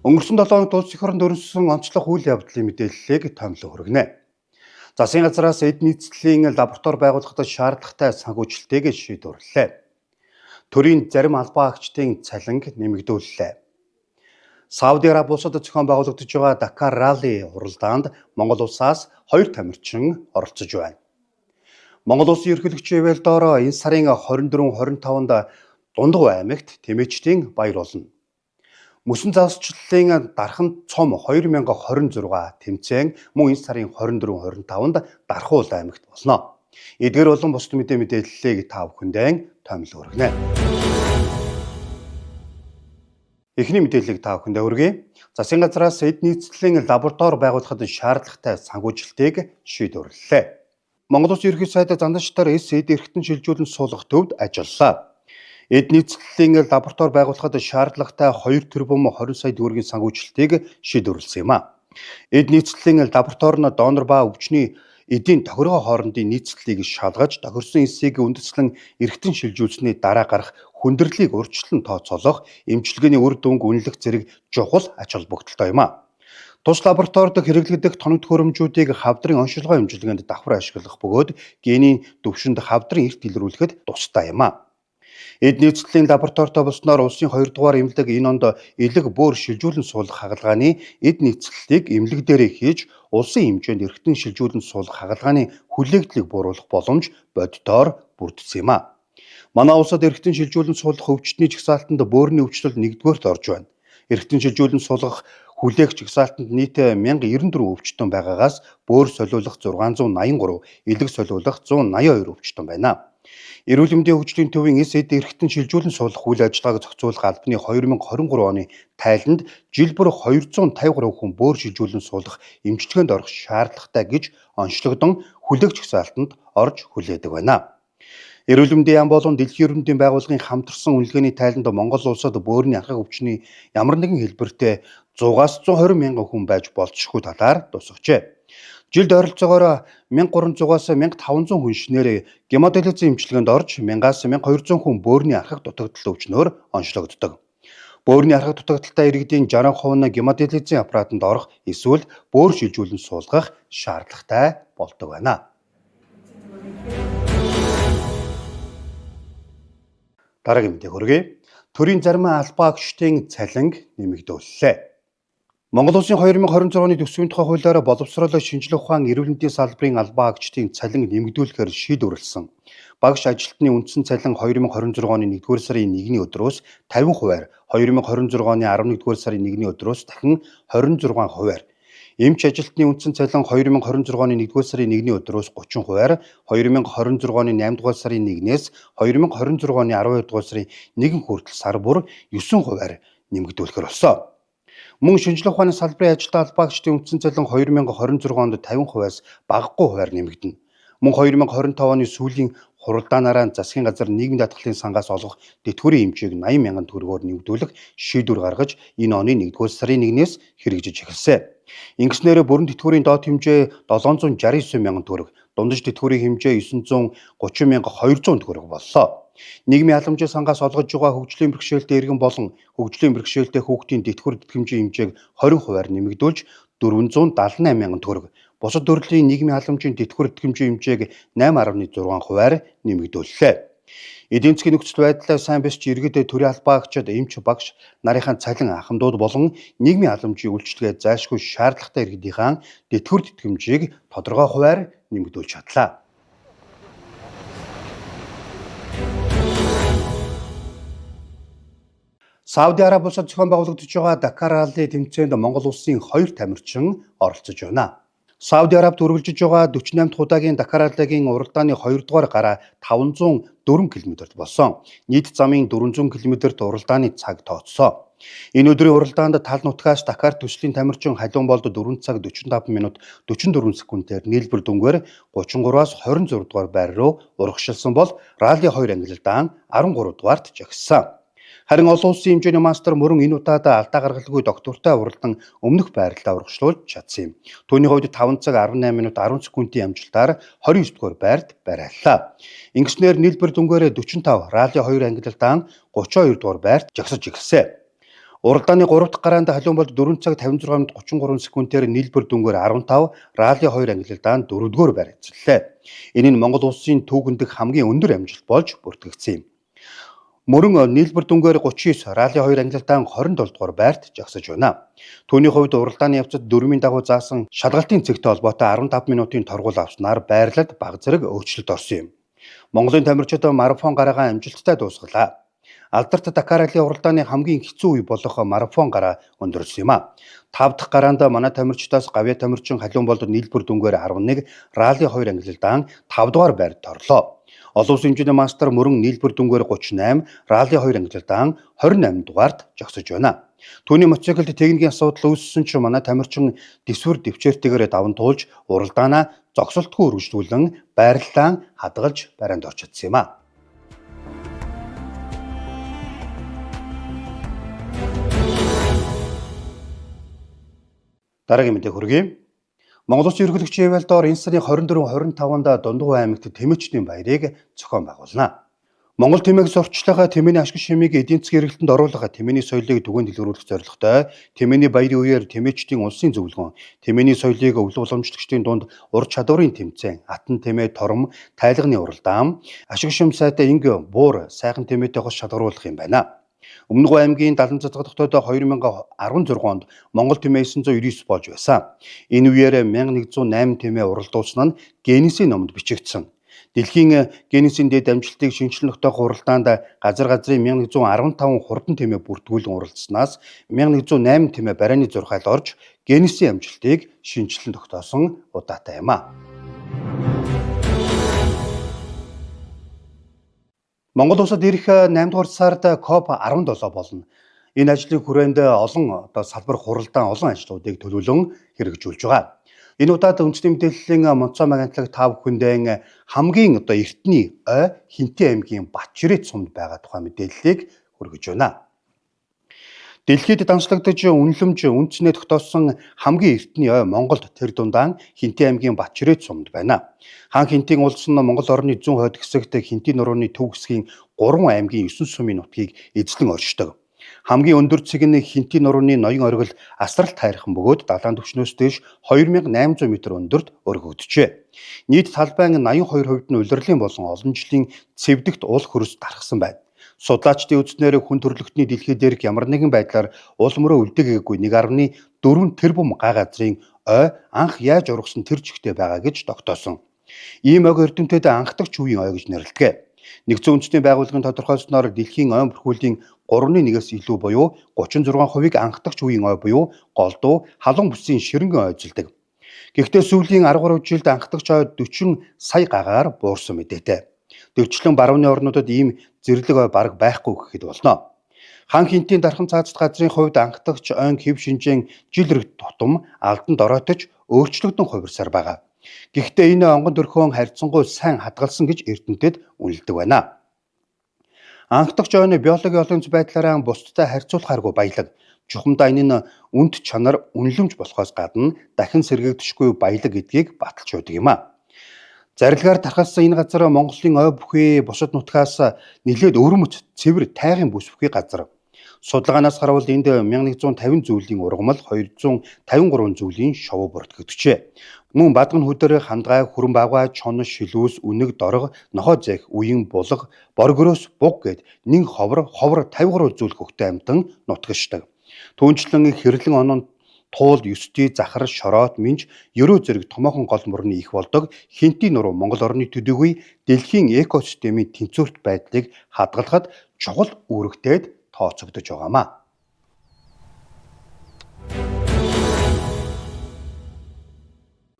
Өнгөрсөн 7 хоногт улс их оронд өрнөсөн онцлог үйл явдлын мэдээллийг томилон хүргэнэ. Засгийн газраас эд нийцлийн лаборатори байгуулахад шаардлагатай санхүүжилтийг шийдвэрлэлээ. Төрийн зарим албан агчдын цалинг нэмэгдүүллээ. Сауди Араби улсад зохион байгуулагдаж байгаа Дакар ралли уралдаанд Монгол улсаас 2 тамирчин оролцож байна. Монгол улсын ерөнхийлөгчийн Эвэлдороо энэ сарын 24-25-нд Дундгов аймагт Тэмээчдийн баяр болно. Мөсөн засварчлалын дархан цом 2026 тэмцээн мөн энэ сарын 24-25-нд Дархуул аймагт болно. Эдгээр болон бусад мэдээллийг та бүхэндээ томилон хүргэнэ. Эхний мэдээллийг та бүхэндээ хүргэе. Засгийн газраас эд нийцлийн лаборатори байгуулахад шаардлагатай санхүүжилтийг шийдвэрлэлээ. Монгол Улсын ерөнхий сайд занданчдаар эд эрхтэн шилжүүлэн суулгах төвд ажиллалаа. Эд нийцлийн лаборатори байгуулахад шаардлагатай 2 тэрбум 20 сая төгрөгийн санхүүжилтийг шийдвэрлэсэн юм а. Эд нийцлийн лаборатори нь донор ба өвчний эдийн тохиргоо хоорондын нийцлэлийг шалгаж, тохирсон эсийг үндэслэн эрхтэн шилжүүлсэний дараа гарах хүндрэлийг урьдчилан тооцоолох, эмчилгээний үр дүнг үнэлэх зэрэг чухал ач холбогдолтой юм а. Тус лабораторид хэрэглэгдэх тоног төхөөрөмжүүдийг хавдрын оншилгоо эмчилгээнд давхар ашиглах бөгөөд генийн төвшөнд хавдрын эрт илрүүлэхэд тустай юм а. Эд нийцлийн лабораторитой болсноор улсын 2 дугаар эмнэлэг энэ онд элэг бөөр шилжүүлэн суулгах хагалгааны эд нийцлэлийг эмнэлэг дээрээ хийж улсын хэмжээнд эрхтэн шилжүүлэн суулгах хагалгааны хүлээгдлийг бууруулах боломж боддоор бүрдсэн юм а. Манай улсад эрхтэн шилжүүлэн суулгах өвчтний жагсаалтанд бөөрийн өвчлөл 1-р орж байна. Эрхтэн шилжүүлэн суулгах хүлээх жагсаалтанд нийт 1094 өвчтөн байгаагаас бөөр солиулах 683, элэг солиулах 182 өвчтөн байна. Эрүүл мэндийн хөгжлийн төвийн эд эрхтэн шилжүүлэн суулгах үйл ажиллагааг зохицуулах албаны 2023 оны тайланд жил бүр 253 хүн бөөр шилжүүлэн суулгах эмчилгээнд орох шаардлагатай гэж онцлогдсон хүлээх жагсаалтанд орж хүлээдэг байна. Эрүүл мэндийн яам болон Дэлхийн эрүүл мэндийн байгууллагын хамтарсан үнэлгээний тайланд Монгол улсад бөөрийн архаг өвчний ямар нэгэн хэлбэртэй 100-аас 120 мянган хүн байж болзошгүй талаар тусгажээ. Жилд ойролцоогоор 1300-аас 1500 хүн шинээр гемодиализын эмчилгээнд орж 1000-аас 1200 хүн бөөрийн архаг дутагдал өвчнөөр онцлогддог. Бөөрийн архаг дутагдaltaй иргэдийн 60% нь гемодиализын аппаратанд орох эсвэл бөөр шилжүүлэн суулгах шаардлагатай болдог байна. Дараагийн мэдээ хүргэе. Төрийн зарим албан агчдын цалинг нэмэгдүүллээ. Монгол Улсын 2026 оны төсвийн тухай хуулиар боловсрол шинжилгээ ухаан эрүүл мэндийн салбарын албан агчдын цалин нэмэгдүүлэхээр шийдвэрлсэн. Багш ажилтны үндсэн цалин 2026 оны 1-р сарын 1-ний өдрөөс 50%, 2026 оны 11-р сарын 1-ний өдрөөс дахин 26%, эмч ажилтны үндсэн цалин 2026 оны 1-р сарын 1-ний өдрөөс 30%, 2026 оны 8-р сарын 1-ээс 2026 оны 12-р сарын 1 хүртэл сар бүр 9% нэмэгдүүлэхээр болсон. Мөн шинжилгээ ухааны салбарын ажилтны албан агчдын үндсэн цалин 2026 онд 50%-аас багагүй хувиар нэмэгдэнэ. Мөн 2025 оны сүүлийн хуралдаанаараа засгийн газар нийгмийн даатгалын сангаас олгох тэтгэврийн хэмжээг 80 мянган төгрөгөөр нэмэгдүүлэх шийдвэр гаргаж энэ оны 1-р сарын 1-ээс хэрэгжиж эхэлсэн. Ингэснээр бүрэн тэтгэврийн доод хэмжээ 769 мянган төгрөг, дундаж тэтгэврийн хэмжээ 930,200 төгрөг боллоо. Нийгмийн халамжийн сангаас олгож байгаа хөгжлийн бэрхшээлтэй иргэн болон хөгжлийн бэрхшээлтэй хүүхдийн тэтгэвэр тэтгэмжийн хэмжээг 20% нэмэгдүүлж 478 мянган төгрөг, бусад төрлийн нийгмийн халамжийн тэтгэвэр тэтгэмжийн хэмжээг 8.6% нэмэгдүүллээ. Эдийн засгийн нөхцөл байдлаа сайн бисч иргэд төрийн албан агчид, эмч, багш нарынхаа цалин ахмадууд болон нийгмийн халамжийн үйлчилгээ зайлшгүй шаардлагатай иргэдийнхаа тэтгэвэр тэтгэмжийг тодорхой хувиар нэмэгдүүлж чадлаа. Сауди Араби улсад зохион байгуулагдаж байгаа Дакар ралли тэмцээнд Монгол улсын 2 тамирчин оролцож байна. Сауди Арабид үргэлжиж байгаа 48 дахь удаагийн Дакар раллигийн уралдааны 2 дугаар гараа 504 км-т болсон. Нийт замын 400 км-т уралдааны цаг тооцсон. Энэ өдрийн уралдаанд тал нутгаас Дакар төслийн тамирчин Халиун болд 4 цаг 45 минут 44 секундээр нийлбэр дүнгээр 33-аас 26 дугаар байр руу урагшилсан бол ралли 2 ангилалдаан 13 дугаарт жагссан. Харин олон улсын хэмжээний мастер мөрөн энэ удаад алдаа гаргалгүй доктортой уралдан өмнөх байрлалаа урагшлуулж чадсан юм. Түүний хувьд 5 цаг 18 минут 10 секундын амжилтаар 29 дугаар байрт байрлалаа. Ингэснээр нийлбэр дүнгээр 45, ралли 2 ангилалдаан 32 дугаар байрт жагсаж эхэлсэн. Уралдааны 3 дахь гараанд халуун болд 4 цаг 56 минут 33 секундээр нийлбэр дүнгээр 15, ралли 2 ангилалдаанд 4-р байр эзэллээ. Энэ нь Монгол улсын түүхэнд дэх хамгийн өндөр амжилт болж бүртгэгдсэн юм. Мөрөн нийлбэр дүнгээр 39, ралли 2 ангилалдаан 27-р байрт жагсаж байна. Түүний хувьд уралдааны явцад дөрмийн дагуу заасан шалгалтын цэгтэй холбоотой 15 минутын торгуул авснаар байрлалд бага зэрэг өөрчлөлт орсон юм. Монголын тамирчид марафон гараагаа амжилттай дуусгалаа. Алдарт Дакар ралли уралдааны хамгийн хэцүү үе болох марафон гараа өндөрлсөн юм а. 5 дахь гараанд манай тамирчдаас Гавьяа тамирчин халуун болд нийлбэр дүнгээр 11, ралли 2 ангилалдаан 5 дугаар байрт орлоо. Олон улсын хэмжээний мастер мөрөн нийлбэр дүнгээр 38, ралли 2 ангилалдаан 28 дугаарт жагсаж байна. Түүний мотоциклд техникийн асуудал үүссэн ч манай тамирчин дэвсвэр дэвчээртэйгээр даван туулж уралдаанаа зогсолтгүй үргэлжлүүлэн байрлалаа хадгалж барианд орж чадсан юм а. Дараагийн мэдээ хүргэе. Монгол Улсын ерөнхийлөгчийн яамдаар энэ сарын 24-25-нд Дундгуй аймагт Тэмээчдийн баярыг зохион байгуулна. Монгол тэмээг зурчлах тэмээний ашиг шимийг эдийн засгийн эргэлтэнд оруулах тэмээний соёлыг түгээн дэлгэрүүлэх зорилготой тэмээний баярын үеэр Тэмээчдийн улсын зөвлөгөөн тэмээний соёлыг өвлө уламжлагчдын дунд ур чадварын тэмцээн атан тэмээ тором тайлганы уралдаан ашиг шим сайтай инг буур сайхан тэмээтэй хос шалгаруулах юм байна. Өмнөг аймгийн 70 цэцэг хотод 2016 онд Монгол тэмээ 999 болж байсан. Энэ үеэр 1108 тэмээ уралдуулсан нь Гиннесийн номонд бичигдсэн. Дэлхийн Гиннесийн дэд амжилтыг шинжилэн тогтоох уралдаанд газар газрын 1115 хурдан тэмээ бүртгүүлэн уралдсанаас 1108 тэмээ барианы зурхаал орж Гиннесийн амжилтыг шинжилэн тогтоосон удаатай юм а. Монгол улсад ирэх 8 дугаар сард COP17 болно. Энэ ажлын хүрээнд олон салбар хуралдаан олон ажлуудыг төлөвлөн хэрэгжүүлж байгаа. Энэ удаад үндэсний мэдээллийн Монцом агентлаг та бүхэндээ хамгийн эртний ой Хинтээ аймгийн Батжирээд сумд байгаа тухай мэдээллийг хүргэж байна. Дэлхийд данслагдж үнэлэмж үндэснээ тогтоосон хамгийн эртний ой Монголд тэр дундаа Хинтээ аймгийн Батжирээд сумд байна. Хаан Хинтийн улс нь Монгол орны зүүн хойд хэсэгт Хинтийн нурууны төв хэсгийн 3 аймгийн 9 сумын нутгийг эзлэн оршдог. Хамгийн өндөр цэг нь Хинтийн нурууны ноён оргил асрал тайрхан бөгөөд далайн түвшнөөс дээш 2800 м өндөрт өргөгдөжээ. Нийт талбай 82% нь улирлын болон олон жилийн цэвдэгт уул хөрс дарахсан байна. Судлаачдын үзснээр хүн төрөлхтний дэлхий дээрх ямар нэгэн байдлаар улмроо үлдээгээгүй 1.4 тэрбум га газрын ой анх яаж ургасан тэр чигтээ байгаа гэж тогтоосон. Ийм ог эрдэмтэд анхдагч үеийн ой гэж нэрлэдэг. Нэгдсэн үндэсний байгууллагын тодорхойлсноор дэлхийн ой бүрхүүлийн 3/1-ээс илүү буюу 36%-ийг анхдагч үеийн ой буюу голдуу халуун бүсийн ширэнгийн ой эзэлдэг. Гэхдээ сүүлийн 13 жилд анхдагч ой 40 сая гагаар буурсан мэдээтэй. Дэрвчлэн барууны орнуудад ийм зэрлэг ой бараг байхгүй гэхэд болно. Хаан Хинтийн дархан цаазд газрын хувьд анхдагч ойн хэв шинжээн жил иргэд тутам алданд оройтож өөрчлөгдөн хувирсаар байгаа. Гэхдээ энэ онгон төрхөөн харьцангуй сайн хадгалсан гэж эрдэмтэд үнэлдэг байна. Анхдагч ойн биологийн олон зүг байдлаараа бусдтай харьцуулахааргүй баялаг. Чухамдаа энэ нь үнд чанар үнэлэмж болохоос гадна дахин сэргээгдэшгүй баялаг гэдгийг баталж байдаг юм а. Зарилгаар тархалсан энэ газар Монголын ой бүхий бусад нутгаас нэлээд өрөмөц цэвэр тайгын бүс бүхий газар. Судалгаанаас харуул энд 1150 зүйлийн ургамал 253 зүйлийн шовуу бүртгэгдэжээ. Мөн бадган хөдөр, хандгай, хүрэн багвай, чонос, шилүүс, үнэг, дорго, нохой зэх, үеийн булга, боргөрөөс буг гэд нэн ховор 53 зүйл хөхтэй амтан нутагшдаг. Түүнчлэн хэрлэн онон туул, ёсти, захар, шороот, минж, ерөө зэрэг томоохон гол мөрний их болдог Хинтийн нуруу Монгол орны төдийгүй дэлхийн экосистемийн тэнцвэрт байдлыг хадгалахад чухал үүрэгтэйд тооцогдож байгаамаа.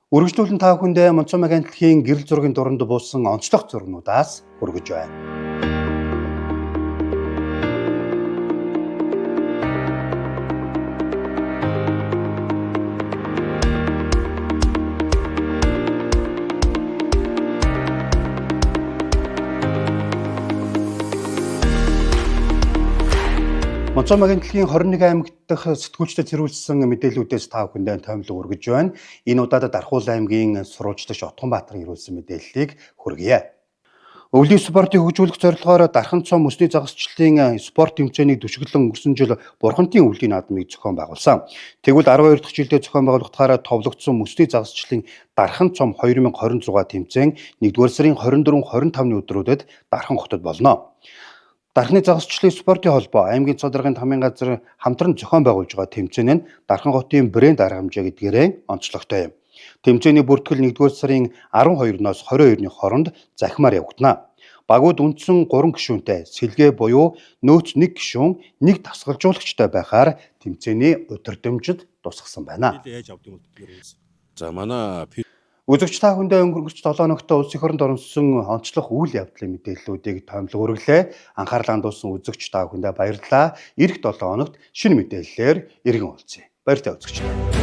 Үргэлжлүүлэн та бүхэндээ Монцом агентлагийн гэрэл зургийн дуранд буусан онцлог зургнуудаас хүргэж байна. Монцом агентлагийн 21 аймаг дахь сэтгүүлчдэд зэрүүлсэн мэдээллүүдээс та бүхэндээ томилго өргөж байна. Энэ удаад Дархуул аймгийн сурвалжлагч Отгонбаатар ирүүлсэн мэдээллийг хүргье. Өвлийн спортыг хөгжүүлэх зорилгоор Дархан цом мөсний загасчлалын спорт тэмцээнийг түшиглэн өнгөрсөн жил Бурхантын өвлийн наадмыг зохион байгуулсан. Тэгвэл 12 дахь жилдээ зохион байгуулагдахаараа товлогдсон мөсний загасчлалын Дархан цом 2026 тэмцээн 1-р сарын 24-25-ны өдрүүдэд Дархан хотод болно. Дарханы загасчлалын спортын холбоо аймгийн цол даргын тамирын газар хамтран зохион байгуулж байгаа тэмцээн нь Дархан хотын брэнд арга хэмжээ гэдгээрээ онцлогтой юм. Тэмцээний бүртгэл 1-р сарын 12-ноос 22-ны хооронд захимаар явагдана. Багууд үндсэн 3 гишүүнтэй сэлгээ буюу нөөц 1 гишүүн, 1 тасгалжуулагчтай байхаар тэмцээний удирдамжид тусгасан байна. За манай Үзэгч та бүхэндээ өнгөрч 7 өнөختө улс их оронд орсон онцлог үйл явдлын мэдээллүүдийг томилго үргэлээ. Анхаарлаа хандуулсан үзэгч та бүхэндээ баярлалаа. Ирэх 7 өнөخت шинэ мэдээллээр иргэн уулзъя. Баярлалаа үзэгч.